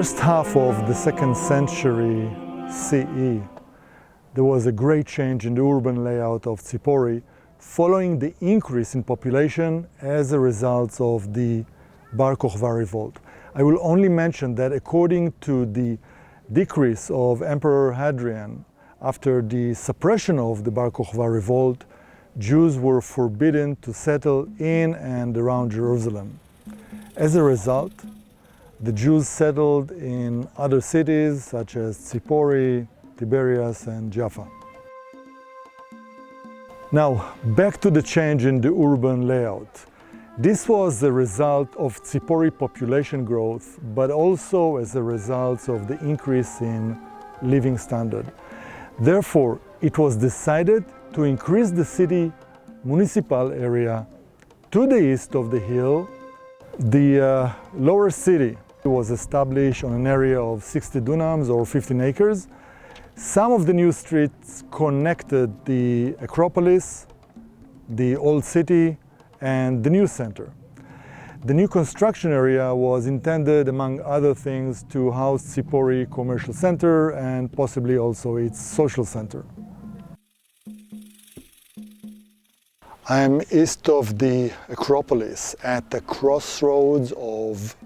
first half of the 2nd century CE, there was a great change in the urban layout of Tzipori following the increase in population as a result of the Bar Kochba revolt. I will only mention that according to the decrease of Emperor Hadrian, after the suppression of the Bar Kochba revolt, Jews were forbidden to settle in and around Jerusalem. As a result, the Jews settled in other cities such as Tzipori, Tiberias and Jaffa. Now, back to the change in the urban layout. This was the result of Tzipori population growth, but also as a result of the increase in living standard. Therefore, it was decided to increase the city municipal area to the east of the hill. The lower city was established on an area of 60 dunams or 15 acres. Some of the new streets connected the Acropolis, the old city, and the new center. The new construction area was intended, among other things, to house Tzipori Commercial Center and possibly also its social center. I'm east of the Acropolis at the crossroads of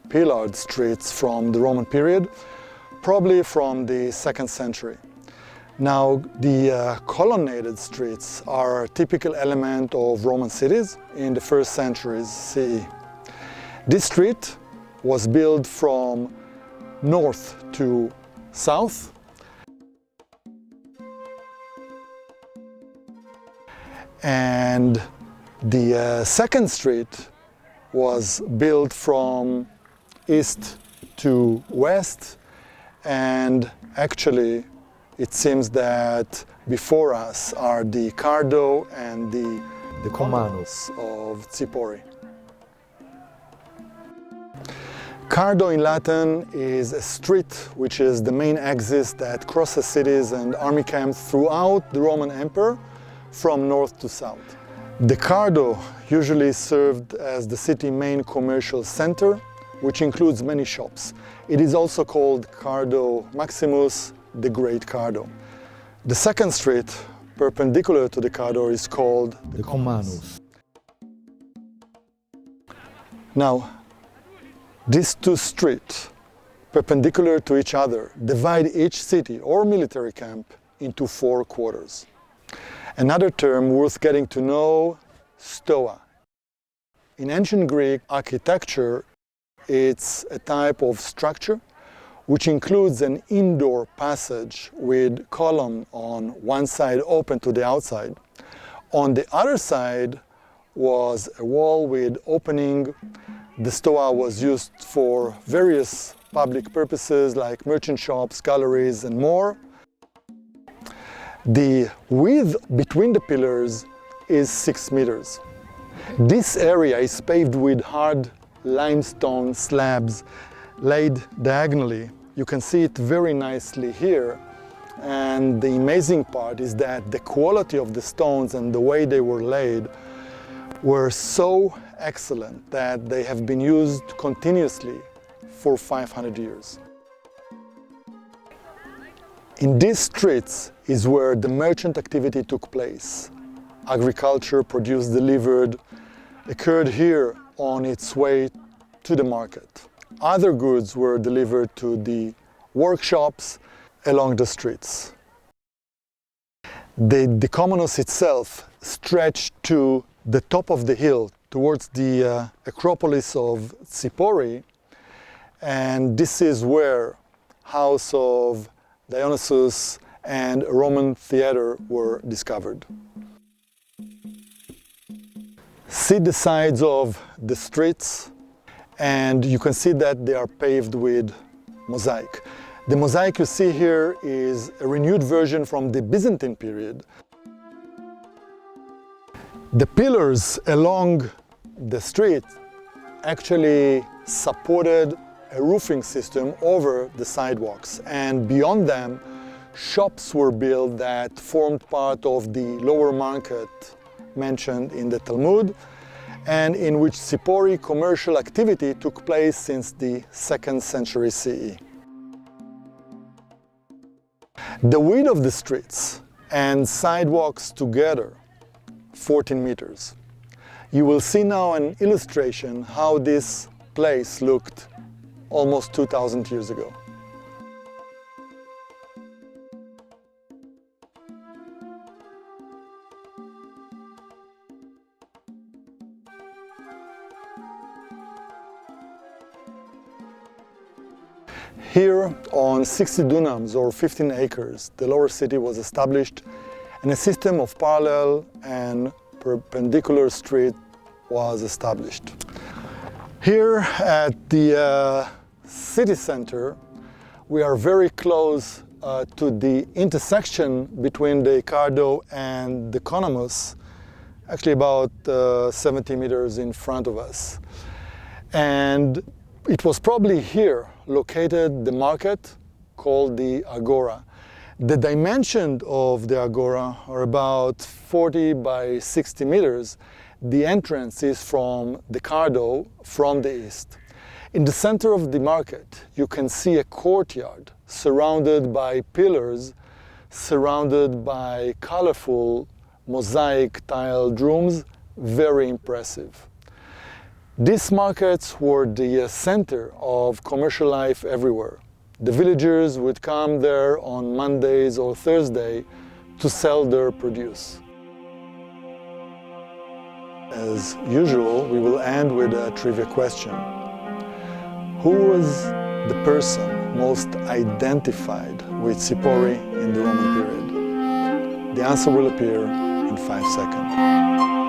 pillared streets from the Roman period, probably from the 2nd century. Now, the colonnaded streets are a typical element of Roman cities in the 1st centuries CE. This street was built from north to south, and the 2nd street was built from east to west, and actually it seems that before us are the Cardo and the Decumanus of Tzipori. Cardo in Latin is a street which is the main axis that crosses cities and army camps throughout the Roman Empire from north to south. The Cardo usually served as the city's main commercial center, which includes many shops. It is also called Cardo Maximus, the Great Cardo. The 2nd street, perpendicular to the Cardo, is called Decumanus. Now, these two streets, perpendicular to each other, divide each city or military camp into 4 quarters. Another term worth getting to know, stoa. In ancient Greek architecture, it's a type of structure which includes an indoor passage with column on one side open to the outside. On the other side was a wall with opening. The stoa was used for various public purposes like merchant shops, galleries, and more. The width between the pillars is 6 meters. This area is paved with hard limestone slabs laid diagonally. You can see it very nicely here, and the amazing part is that the quality of the stones and the way they were laid were so excellent that they have been used continuously for 500 years. In these streets is where the merchant activity took place. Agriculture, produce delivered, occurred here on its way to the market. Other goods were delivered to the workshops along the streets. The Decumanus itself stretched to the top of the hill towards the Acropolis of Tzipori, and this is where house of Dionysus and a Roman theater were discovered. See the sides of the streets, and you can see that they are paved with mosaic. The mosaic you see here is a renewed version from the Byzantine period. The pillars along the street actually supported a roofing system over the sidewalks, and beyond them shops were built that formed part of the lower market mentioned in the Talmud, and in which Tzipori commercial activity took place since the 2nd century CE. The width of the streets and sidewalks together, 14 meters. You will see now an illustration how this place looked almost 2,000 years ago. Here, on 60 dunams or 15 acres, the lower city was established and a system of parallel and perpendicular street was established. Here at the city center, we are very close to the intersection between the Cardo and the Decumanus, actually about 70 meters in front of us. And it was probably here located the market called the Agora. The dimensions of the Agora are about 40 by 60 meters. The entrance is from the Cardo from the east. In the center of the market, you can see a courtyard surrounded by pillars, surrounded by colorful mosaic tiled rooms, very impressive. These markets were the center of commercial life everywhere. The villagers would come there on Mondays or Thursday to sell their produce. As usual, we will end with a trivia question. Who was the person most identified with Tzipori in the Roman period? The answer will appear in 5 seconds.